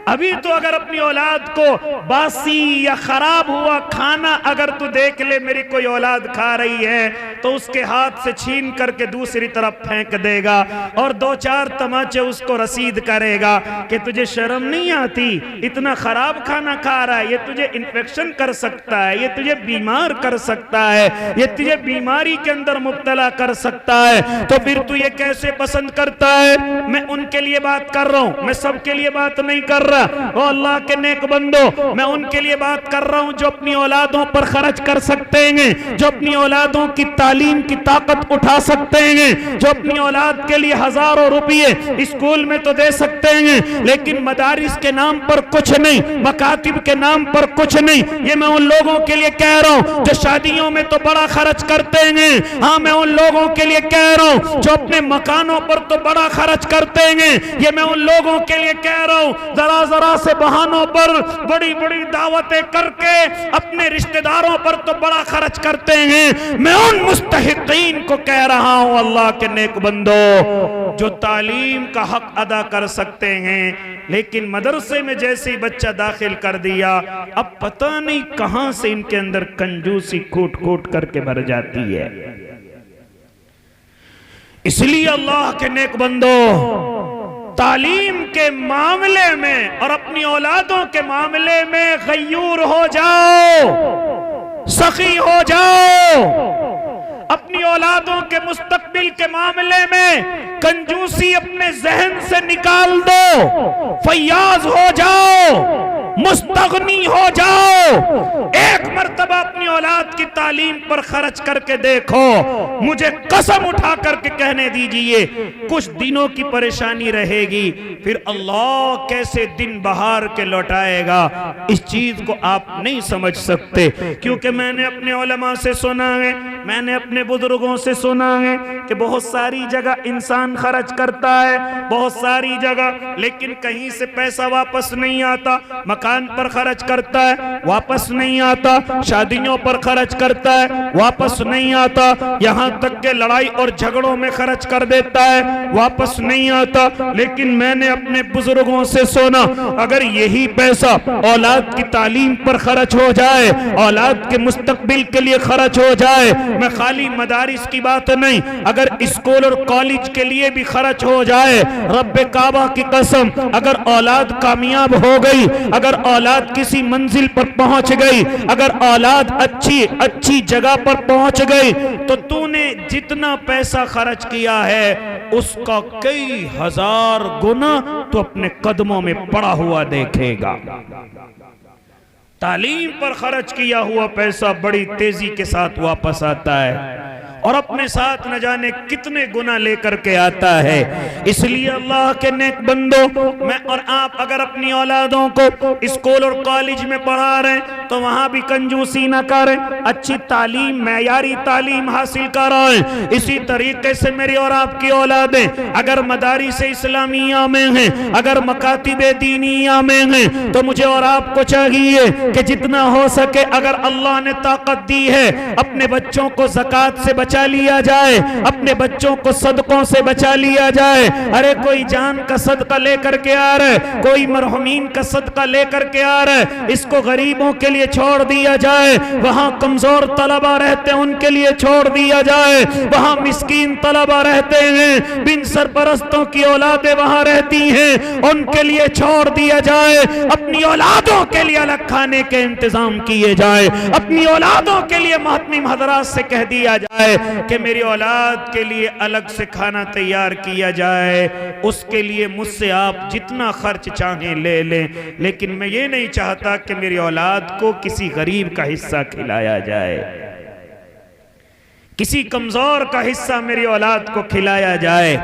ابھی تو اگر اپنی اولاد کو باسی یا خراب ہوا کھانا اگر تو دیکھ لے میری کوئی اولاد کھا رہی ہے تو اس کے ہاتھ سے چھین کر کے دوسری طرف پھینک دے گا اور 2-4 تماچے اس کو رسید کرے گا کہ تجھے شرم نہیں آتی، اتنا خراب کھانا کھا رہا ہے، یہ تجھے انفیکشن کر سکتا ہے، یہ تجھے بیمار کر سکتا ہے، یہ تجھے بیماری کے اندر مبتلا کر سکتا ہے، تو پھر تو یہ کیسے پسند کرتا ہے؟ میں ان کے لیے بات کر رہا ہوں، میں سب کے لیے بات نہیں کر رہا۔ او اللہ کے نیک بندو، میں ان کے لیے بات کر رہا ہوں جو اپنی اولادوں پر خرچ کر سکتے ہیں، جو اپنی اولادوں کی تعلیم کی طاقت اٹھا سکتے ہیں، جو اپنی اولاد کے لیے ہزاروں روپیے اسکول میں تو دے سکتے ہیں لیکن مدارس کے نام پر کچھ نہیں، مکاتب کے نام پر کچھ نہیں۔ یہ میں ان لوگوں کے لیے کہہ رہا ہوں جو شادیوں میں تو بڑا خرچ کرتے ہیں، ہاں میں ان لوگوں کے لیے کہہ رہا ہوں جو اپنے مکانوں پر تو بڑا خرچ کرتے ہیں، یہ میں ان لوگوں کے لیے کہہ رہا ہوں ذرا سے بہانوں پر بڑی بڑی دعوتیں کر کے اپنے رشتہ داروں پر تو بڑا خرچ کرتے ہیں۔ میں ان مستحقین کو کہہ رہا ہوں اللہ کے نیک بندو جو تعلیم کا حق ادا کر سکتے ہیں لیکن مدرسے میں جیسے ہی بچہ داخل کر دیا اب پتہ نہیں کہاں سے ان کے اندر کنجوسی کوٹ کوٹ کر کے بھر جاتی ہے۔ اس لیے اللہ کے نیک بندو تعلیم کے معاملے میں اور اپنی اولادوں کے معاملے میں غیور ہو جاؤ، سخی ہو جاؤ، اپنی اولادوں کے مستقبل کے معاملے میں کنجوسی اپنے ذہن سے نکال دو، فیاض ہو جاؤ، مستغنی ہو جاؤ، ایک مرتبہ اپنی اولاد کی تعلیم پر خرچ کر کے دیکھو، مجھے قسم اٹھا کر کے کہنے دیجئے کچھ دنوں کی پریشانی رہے گی، پھر اللہ کیسے دن بہار کے لوٹائے گا اس چیز کو آپ نہیں سمجھ سکتے، کیونکہ میں نے اپنے علماء سے سنا ہے، میں نے اپنے بزرگوں سے سنا ہے کہ بہت ساری جگہ انسان خرچ کرتا ہے، بہت ساری جگہ، لیکن کہیں سے پیسہ واپس نہیں آتا، مکان پر خرچ کرتا ہے واپس نہیں آتا، شادیوں پر خرچ کرتا ہے واپس نہیں آتا، یہاں تک کہ لڑائی اور جھگڑوں میں خرچ کر دیتا ہے واپس نہیں آتا، لیکن میں نے اپنے بزرگوں سے سنا اگر یہی پیسہ اولاد کی تعلیم پر خرچ ہو جائے، اولاد کے مستقبل کے لیے خرچ ہو جائے، میں خالی مدارس کی بات نہیں، اگر اسکول اور کالج کے لیے بھی خرچ ہو جائے، رب کعبہ کی قسم اگر اولاد کامیاب ہو گئی، اگر اولاد کسی منزل پر پہنچ گئی، اگر اولاد اچھی جگہ پر پہنچ گئی، تو تو نے جتنا پیسہ خرچ کیا ہے اس کا کئی ہزار گنا تو اپنے قدموں میں پڑا ہوا دیکھے گا۔ تعلیم پر خرچ کیا ہوا پیسہ بڑی تیزی کے ساتھ واپس آتا ہے اور اپنے ساتھ نہ جانے کتنے گناہ لے کر کے آتا ہے۔ اس لیے اللہ کے نیک بندو، میں اور آپ اگر اپنی اولادوں کو اسکول اور کالج میں پڑھا رہے ہیں تو وہاں بھی کنجوسی نہ کریں، اچھی تعلیم، معیاری تعلیم حاصل کرائیں۔ اسی طریقے سے میری اور آپ کی اولادیں اگر مدارس اسلامیہ میں ہیں، اگر مکاتب دینیہ میں ہیں، تو مجھے اور آپ کو چاہیے کہ جتنا ہو سکے اگر اللہ نے طاقت دی ہے اپنے بچوں کو زکوٰۃ سے بچا لیا جائے، اپنے بچوں کو صدقوں سے بچا لیا جائے۔ ارے کوئی جان کا صدقہ لے کر کے آ رہا ہے، کوئی مرحومین کا صدقہ لے کر کے آ رہا ہے، اس کو غریبوں کے لیے چھوڑ دیا جائے، وہاں کمزور طلبہ رہتے ہیں ان کے لیے چھوڑ دیا جائے، وہاں مسکین طلبہ رہتے ہیں، بن سرپرستوں کی اولادیں وہاں رہتی ہیں، ان کے لیے چھوڑ دیا جائے، اپنی اولادوں کے لیے الگ کھانے کے انتظام کیے جائے، اپنی اولادوں کے لیے محتمم حضرات سے کہہ دیا جائے کہ میری اولاد کے لیے الگ سے کھانا تیار کیا جائے، اس کے لیے مجھ سے آپ جتنا خرچ چاہیں لے لیں، لیکن میں یہ نہیں چاہتا کہ میری اولاد کو کسی غریب کا حصہ کھلایا جائے، کسی کمزور کا حصہ میری اولاد کو کھلایا جائے۔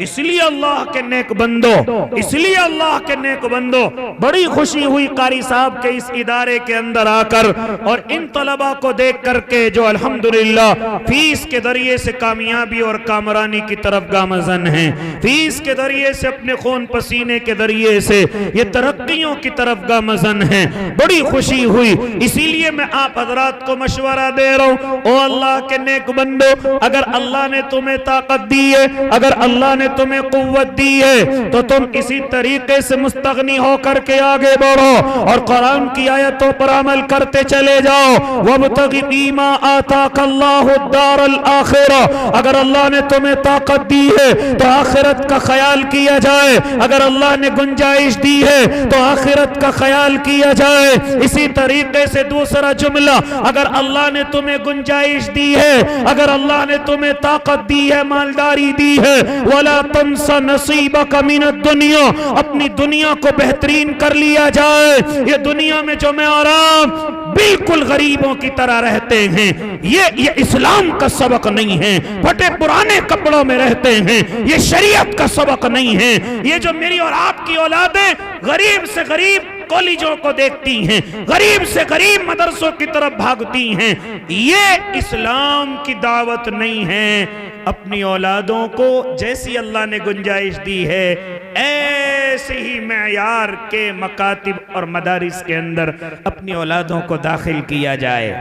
اس لیے اللہ کے نیک بندو، اس لیے اللہ کے نیک بندو، بڑی خوشی ہوئی قاری صاحب کے اس ادارے کے اندر آ کر اور ان طلبہ کو دیکھ کر کے جو الحمدللہ فیس کے ذریعے سے کامیابی اور کامرانی کی طرف گامزن ہیں، فیس کے ذریعے سے اپنے خون پسینے کے ذریعے سے یہ ترقیوں کی طرف گامزن ہیں، بڑی خوشی ہوئی۔ اسی لیے میں آپ حضرات کو مشورہ دے رہا ہوں، او اللہ کے نیک بندو، اگر اللہ نے تمہیں طاقت دی ہے، اگر اللہ نے تمہیں قوت دی ہے تو تم اسی طریقے سے مستغنی ہو کر کے آگے بڑھو اور قرآن کی آیتوں پر عمل کرتے چلے جاؤ۔ وَابْتَغِ فِيمَا آتَاكَ اللَّهُ الدَّارَ الْآخِرَةَ، اگر اللہ نے تمہیں طاقت دی ہے تو آخرت کا خیال کیا جائے، اگر اللہ نے گنجائش دی ہے تو آخرت کا خیال کیا جائے۔ اسی طریقے سے دوسرا جملہ، اگر اللہ نے تمہیں گنجائش دی ہے، اگر اللہ نے تمہیں طاقت دی ہے، مالداری دی ہے، وَلَا تَنْسَ نَصِيبَكَ مِنَ الدُّنْيَا، اپنی دنیا کو بہترین کر لیا جائے۔ یہ دنیا میں جو میں آرام بالکل غریبوں کی طرح رہتے ہیں، یہ اسلام کا سبق نہیں ہے، پھٹے پرانے کپڑوں میں رہتے ہیں، یہ شریعت کا سبق نہیں ہے۔ یہ جو میری اور آپ کی اولادیں غریب سے غریب کالجوں کو دیکھتی ہیں، غریب سے غریب مدرسوں کی طرف بھاگتی ہیں، یہ اسلام کی دعوت نہیں ہے۔ اپنی اولادوں کو جیسی اللہ نے گنجائش دی ہے ایسے ہی معیار کے مکاتب اور مدارس کے اندر اپنی اولادوں کو داخل کیا جائے،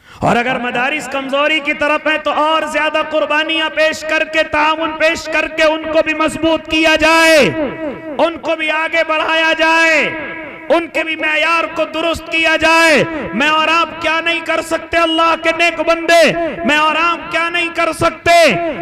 اور اگر مدارس کمزوری کی طرف ہیں تو اور زیادہ قربانیاں پیش کر کے، تعاون پیش کر کے ان کو بھی مضبوط کیا جائے، ان کو بھی آگے بڑھایا جائے۔ ان کے بھی معیار کو درست کیا جائے۔ میں اور آپ کیا نہیں کر سکتے اللہ کے نیک بندے، میں اور آپ کیا نہیں کر سکتے؟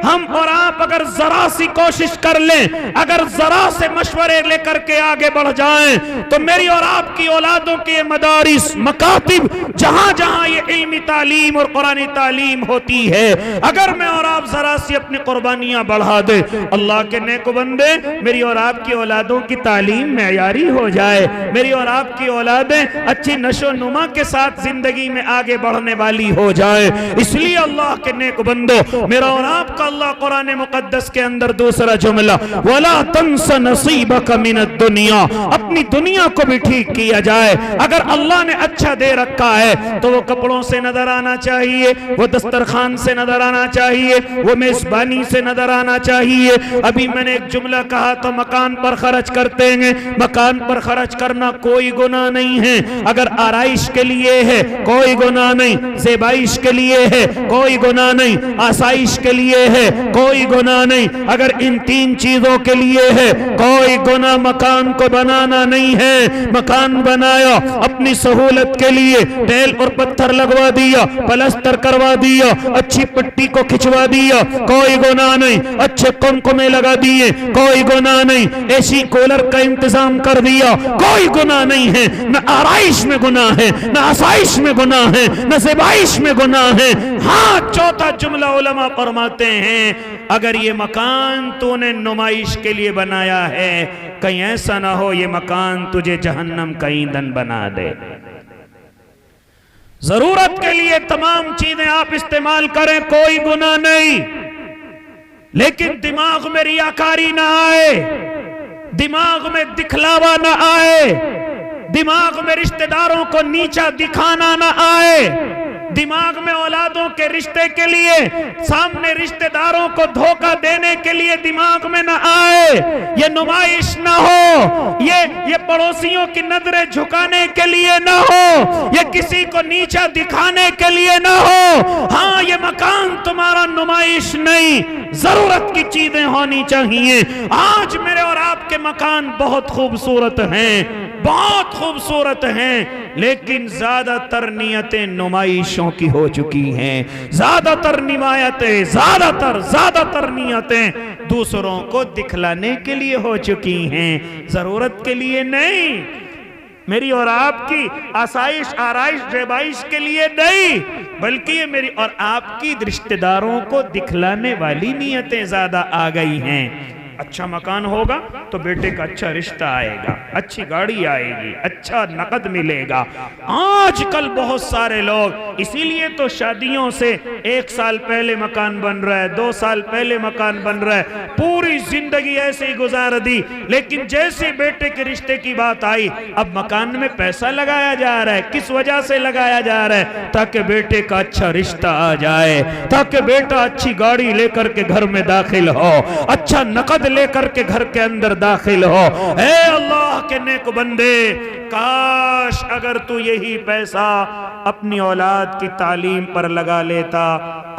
ہم اور آپ اگر ذرا سی کوشش کر لیں، اگر ذرا سے مشورے لے کر کے آگے بڑھ جائیں، تو میری اور آپ کی اولادوں کے مدارس، مکاتب، جہاں جہاں یہ علمی تعلیم اور قرآنی تعلیم ہوتی ہے، اگر میں اور آپ ذرا سی اپنی قربانیاں بڑھا دیں، اللہ کے نیک بندے، میری اور آپ کی اولادوں کی تعلیم معیاری ہو جائے، میری اور آپ کی اولادیں اچھی نشو و نما کے ساتھ زندگی میں آگے بڑھنے والی ہو جائے۔ اس لیے اللہ کے نیک بندو، میرا اور آپ کا اللہ قرآن مقدس کے اندر دوسرا جملہ وَلَا تَنْسَ نَصِيبَكَ مِنَ الدُّنْيَا، اپنی دنیا کو بھی ٹھیک کیا جائے۔ اگر اللہ نے اچھا دے رکھا ہے تو وہ کپڑوں سے نظر آنا چاہیے، وہ دسترخوان سے نظر آنا چاہیے، وہ میزبانی سے نظر آنا چاہیے۔ ابھی میں نے ایک جملہ کہا تو مکان پر خرچ کرتے ہیں، مکان پر خرچ کرنا کوئی گناہ نہیں ہے، اگر آرائش کے لیے ہے کوئی گناہ نہیں، زیبائش کے لیے ہے کوئی گناہ نہیں، آسائش کے لیے ہے کوئی گناہ نہیں، اگر ان تین چیزوں کے لیے ہے کوئی گناہ مکان کو بنانا نہیں ہے۔ مکان بنایا اپنی سہولت کے لیے، ٹیل اور پتھر لگوا دیا، پلستر کروا دیا، اچھی پٹی کو کھچوا دیا، کوئی گناہ نہیں، اچھے قمقمے لگا دیے، کوئی گناہ نہیں، اے سی کولر کا انتظام کر دیا، کوئی گناہ نہیں ہے۔ نہ آرائش میں گناہ ہے، نہ آسائش میں گناہ ہے، نہ زیبائش میں گناہ ہے۔ ہاں، چوتھا جملہ علماء فرماتے ہیں اگر یہ مکان تو نے نمائش کے لیے بنایا ہے، کہیں ایسا نہ ہو یہ مکان تجھے جہنم کا ایندھن بنا دے۔ ضرورت کے لیے تمام چیزیں آپ استعمال کریں، کوئی گناہ نہیں، لیکن دماغ میں ریاکاری نہ آئے، دماغ میں دکھلاوا نہ آئے، دماغ میں رشتہ داروں کو نیچا دکھانا نہ آئے، دماغ میں اولادوں کے رشتے کے لیے سامنے رشتہ داروں کو دھوکہ دینے کے لیے دماغ میں نہ آئے، یہ نمائش نہ ہو، یہ پڑوسیوں کی نظریں جھکانے کے لیے نہ ہو، یہ کسی کو نیچا دکھانے کے لیے نہ ہو۔ ہاں، یہ مکان تمہارا نمائش نہیں، ضرورت کی چیزیں ہونی چاہیے۔ آج میرے اور آپ کے مکان بہت خوبصورت ہیں، بہت خوبصورت ہیں، لیکن زیادہ تر نیتیں نمائشوں کی ہو چکی ہیں، زیادہ تر نمایتیں، زیادہ تر نیتیں دوسروں کو دکھلانے کے لیے ہو چکی ہیں، ضرورت کے لیے نہیں، میری اور آپ کی آسائش، آرائش، زیبائش کے لیے نہیں، بلکہ یہ میری اور آپ کی رشتہ داروں کو دکھلانے والی نیتیں زیادہ آ گئی ہیں۔ اچھا مکان ہوگا تو بیٹے کا اچھا رشتہ آئے گا، اچھی گاڑی آئے گی، اچھا نقد ملے گا۔ آج کل بہت سارے لوگ اسی لیے تو شادیوں سے 1 سال پہلے مکان بن رہا ہے، 2 سال پہلے مکان بن رہا ہے، پوری زندگی ایسے ہی گزار دی، لیکن جیسے بیٹے کے رشتے کی بات آئی اب مکان میں پیسہ لگایا جا رہا ہے۔ کس وجہ سے لگایا جا رہا ہے؟ تاکہ بیٹے کا اچھا رشتہ آ جائے، تاکہ بیٹا اچھی گاڑی لے کر کے گھر میں داخل ہو، اچھا نقد لے کر کے گھر کے اندر داخل ہو۔ اے اللہ کے نیک بندے، کاش اگر تو یہی پیسہ اپنی اولاد کی تعلیم پر لگا لیتا،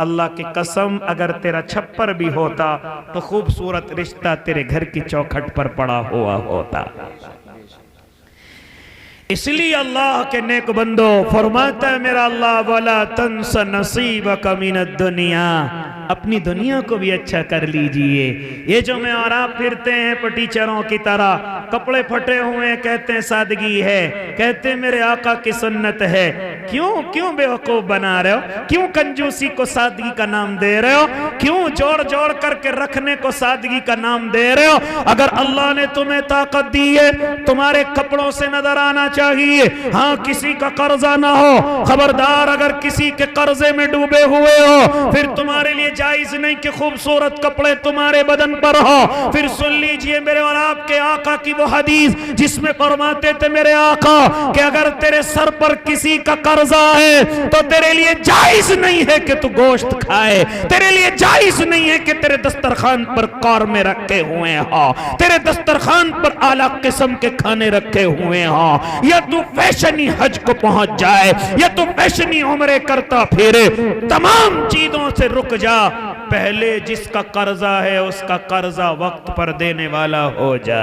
اللہ کی قسم اگر تیرا چھپر بھی ہوتا تو خوبصورت رشتہ تیرے گھر کی چوکھٹ پر پڑا ہوا ہوتا۔ اس لیے اللہ کے نیک بندو فرماتا ہے میرا اللہ وَلَا تَنْسَ نَصِيبَكَ مِنَ الدُّنْيَا، اپنی دنیا کو بھی اچھا کر لیجئے۔ یہ جو میں اور آپ پھرتے ہیں پٹیچروں کی طرح، کپڑے پھٹے ہوئے کہتے ہیں سادگی ہے، کہتے ہیں میرے آقا کی سنت ہے، کیوں بے وقوف بنا رہے ہو؟ کیوں کنجوسی کو سادگی کا نام دے رہے ہو؟ کیوں جوڑ جوڑ کر کے رکھنے کو سادگی کا نام دے رہے ہو؟ اگر اللہ نے تمہیں طاقت دی ہے، تمہارے کپڑوں سے نظر آنا چاہیے، ہاں کسی کا قرضہ نہ ہو، خبردار اگر کسی کے قرضے میں ڈوبے ہوئے ہو پھر تمہارے لیے جائز نہیں کہ خوبصورت کپڑے تمہارے بدن پر ہو۔ پھر سن لیجئے میرے اور آپ کے آقا کی وہ حدیث جس میں فرماتے تھے میرے آقا کہ اگر تیرے سر پر کسی کا قرض قرضہ ہے تو تیرے لیے جائز نہیں ہے کہ تو گوشت کھائے، تیرے لیے جائز نہیں ہے کہ تیرے دسترخوان پر قورمے رکھے ہوئے ہاں، تیرے دسترخوان پر اعلیٰ قسم کے کھانے رکھے ہوئے ہاں، یا تو فیشنی حج کو پہنچ جائے یا تو فیشنی عمرے کرتا پھرے، تمام چیزوں سے رک جا، پہلے جس کا قرضہ ہے اس کا قرضہ وقت پر دینے والا ہو جا۔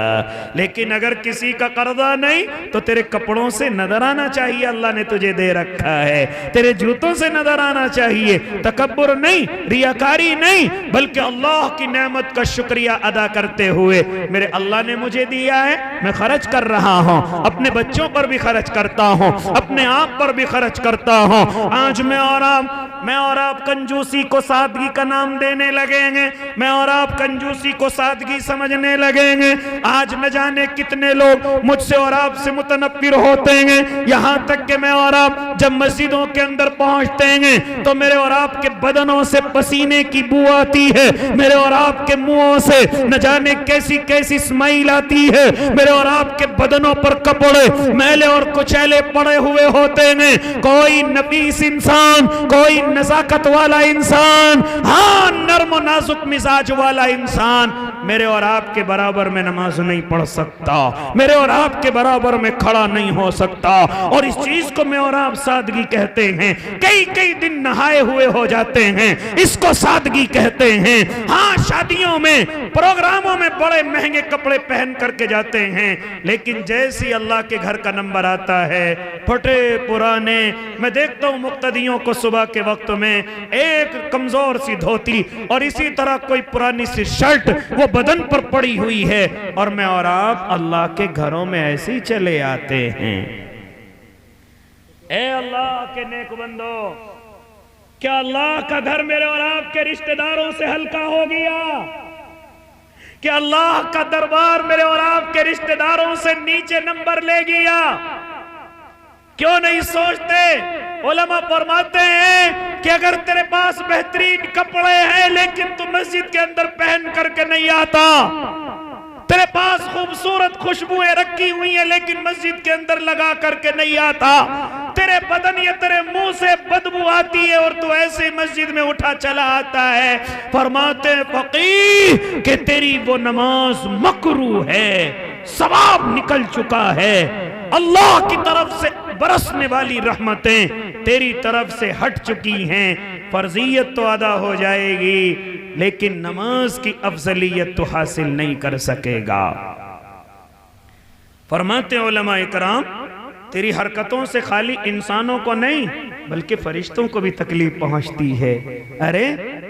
لیکن اگر کسی کا قرضہ نہیں تو تیرے کپڑوں سے نظر آنا چاہیے اللہ نے تجھے دے رکھا ہے، تیرے جوتوں سے نظر آنا چاہیے، تکبر نہیں، ریاکاری نہیں، بلکہ اللہ کی نعمت کا شکریہ ادا کرتے ہوئے میرے اللہ نے مجھے دیا ہے، میں خرچ کر رہا ہوں، اپنے بچوں پر بھی خرچ کرتا ہوں، اپنے آپ پر بھی خرچ کرتا ہوں۔ آج میں اور آپ کنجوسی کو سادگی کا نام دینے لگیں گے، میں اور آپ کنجوسی کو سادگی سمجھنے لگیں گے۔ آج نہ جانے کتنے لوگ مجھ سے اور آپ سے متنفر ہوتے ہیں، یہاں تک کہ میں اور آپ جب مسجدوں کے اندر پہنچتے ہیں تو میرے اور آپ کے بدنوں سے پسینے کی بو آتی ہے، میرے اور آپ کے منہوں سے نہ جانے کیسی کیسی اسمیل آتی ہے، میرے اور آپ کے بدنوں پر کپڑے میلے اور کچیلے پڑے ہوئے ہوتے ہیں۔ کوئی نفیس انسان، کوئی نزاکت والا انسان، ہاں نرم و نازک مزاج والا انسان میرے اور آپ کے برابر میں نماز نہیں پڑھ سکتا، میرے اور آپ کے برابر میں کھڑا نہیں ہو سکتا، اور اس چیز کو میں اور آپ سادگی کہتے ہیں۔ کئی دن نہائے ہوئے ہو جاتے ہیں، اس کو سادگی کہتے ہیں۔ ہاں شادیوں میں، پروگراموں میں بڑے مہنگے کپڑے پہن کر کے جاتے ہیں، لیکن جیسی اللہ کے گھر کا نمبر آتا ہے پھٹے پرانے، میں دیکھتا ہوں مقتدیوں کو صبح کے وقت میں ایک کمزور سی دھوتی اور اسی طرح کوئی پرانی سی شرٹ وہ بدن پر پڑی ہوئی ہے، اور میں اور آپ اللہ کے گھروں میں ایسے ہی چلے آتے ہیں۔ اے اللہ کے نیک بندو، کیا اللہ کا گھر میرے اور آپ کے رشتہ داروں سے ہلکا ہو گیا؟ کیا اللہ کا دربار میرے اور آپ کے رشتہ داروں سے نیچے نمبر لے گیا؟ کیوں نہیں سوچتے؟ علماء فرماتے ہیں کہ اگر تیرے پاس بہترین کپڑے ہیں لیکن تو مسجد کے اندر پہن کر کے نہیں آتا، تیرے پاس خوبصورت خوشبوئیں رکھی ہوئی ہیں لیکن مسجد کے اندر لگا کر کے نہیں آتا، تیرے بدن یا تیرے منہ سے بدبو آتی ہے اور تو ایسے مسجد میں اٹھا چلا آتا ہے، فرماتے ہیں فقیہ کہ تیری وہ نماز مکروہ ہے، ثواب نکل چکا ہے، اللہ کی طرف سے برسنے والی رحمتیں تیری طرف سے ہٹ چکی ہیں، فرضیت تو ادا ہو جائے گی لیکن نماز کی افضلیت تو حاصل نہیں کر سکے گا۔ فرماتے علماء اکرام تیری حرکتوں سے خالی انسانوں کو نہیں بلکہ فرشتوں کو بھی تکلیف پہنچتی ہے۔ ارے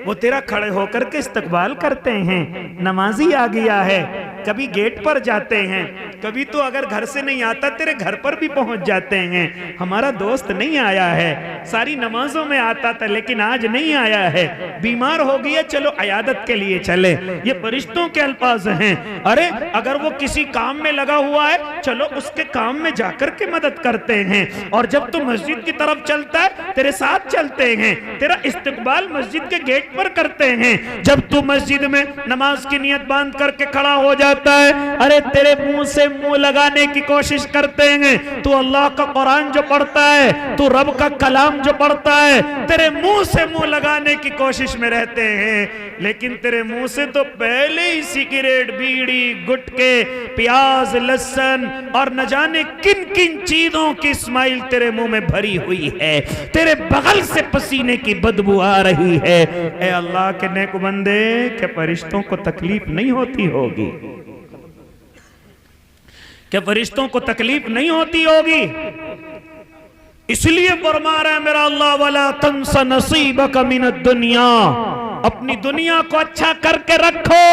وہ تیرا کھڑے ہو کر کے استقبال کرتے ہیں، نمازی آ گیا ہے، کبھی گیٹ پر جاتے ہیں، کبھی تو اگر گھر سے نہیں آتا تیرے گھر پر بھی پہنچ جاتے ہیں، ہمارا دوست نہیں آیا ہے، ساری نمازوں میں آتا تھا لیکن آج نہیں آیا ہے، بیمار ہو گیا چلو عیادت کے لیے چلے، یہ فرشتوں کے الفاظ ہیں۔ ارے اگر وہ کسی کام میں لگا ہوا ہے چلو اس کے کام میں جا کر کے مدد کرتے ہیں، اور جب تو مسجد کی طرف چلتا ہے تیرے ساتھ چلتے ہیں، تیرا استقبال مسجد کے گیٹ پر کرتے ہیں، جب تو مسجد میں نماز کی نیت باندھ کر کے کھڑا ہو جاتا ہے ارے تیرے منہ سے منہ لگانے کی کوشش کرتے ہیں، تو اللہ کا قرآن جو پڑھتا ہے، تو رب کا کلام جو پڑھتا ہے، تیرے منہ سے منہ لگانے کی کوشش میں رہتے ہیں، لیکن تیرے منہ سے تو پہلے ہی سگریٹ، بیڑی، گٹکے، پیاز، لہسن اور نہ جانے کن کن چیزوں کی اسمائل تیرے منہ میں بھری ہوئی ہے، تیرے بغل سے پسینے کی بدبو آ رہی ہے۔ اے اللہ کے نیک بندے، کہ فرشتوں کو تکلیف نہیں ہوتی ہوگی؟ کہ فرشتوں کو تکلیف نہیں ہوتی ہوگی؟ اس لیے فرما رہا ہے میرا اللہ وَلَا تَنْسَ نَصِيبَكَ مِنَ الدُّنْيَا، اپنی دنیا کو اچھا کر کے رکھو،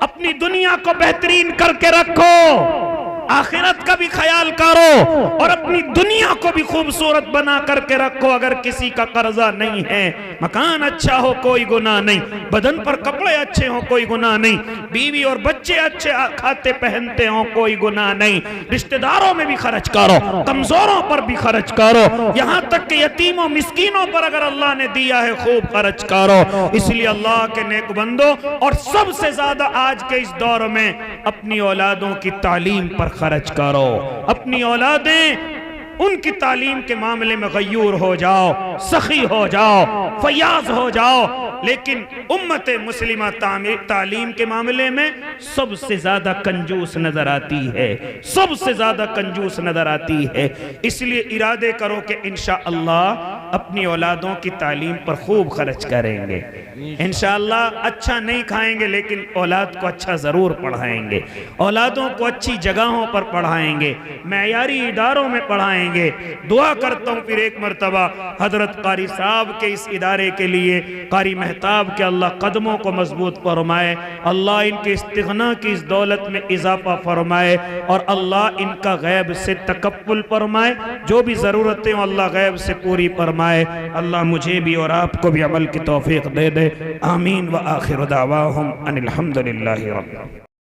اپنی دنیا کو بہترین کر کے رکھو، آخرت کا بھی خیال کرو اور اپنی دنیا کو بھی خوبصورت بنا کر کے رکھو۔ اگر کسی کا قرضہ نہیں ہے، مکان اچھا ہو کوئی گناہ نہیں، بدن پر کپڑے اچھے ہوں کوئی گناہ نہیں، بیوی اور بچے اچھے کھاتے پہنتے ہوں کوئی گناہ نہیں، رشتہ داروں میں بھی خرچ کرو، کمزوروں پر بھی خرچ کرو، یہاں تک کہ یتیموں مسکینوں پر اگر اللہ نے دیا ہے خوب خرچ کرو۔ اس لیے اللہ کے نیک بندو، اور سب سے زیادہ آج کے اس دور میں اپنی اولادوں کی تعلیم پر خرچ کرو، اپنی اولادیں ان کی تعلیم کے معاملے میں غیور ہو جاؤ، سخی ہو جاؤ، فیاض ہو جاؤ، لیکن امت مسلمہ تعلیم کے معاملے میں سب سے زیادہ کنجوس نظر آتی ہے، سب سے زیادہ کنجوس نظر آتی ہے۔ اس لیے ارادے کرو کہ انشاءاللہ اپنی اولادوں کی تعلیم پر خوب خرچ کریں گے، انشاءاللہ اچھا نہیں کھائیں گے لیکن اولاد کو اچھا ضرور پڑھائیں گے، اولادوں کو اچھی جگہوں پر پڑھائیں گے، معیاری اداروں میں پڑھائیں گے۔ دعا کرتا ہوں پھر ایک مرتبہ حضرت قاری صاحب کے اس ادارے کے لیے، قاری مہتاب کے اللہ قدموں کو مضبوط فرمائے، اللہ ان کے استغنا کی اس دولت میں اضافہ فرمائے، اور اللہ ان کا غیب سے تکفل فرمائے، جو بھی ضرورتیں ہوں اللہ غیب سے پوری فرمائے۔ اللہ مجھے بھی اور آپ کو بھی عمل کی توفیق دے دے، آمین۔ وآخر دعواہم ان الحمدللہ رب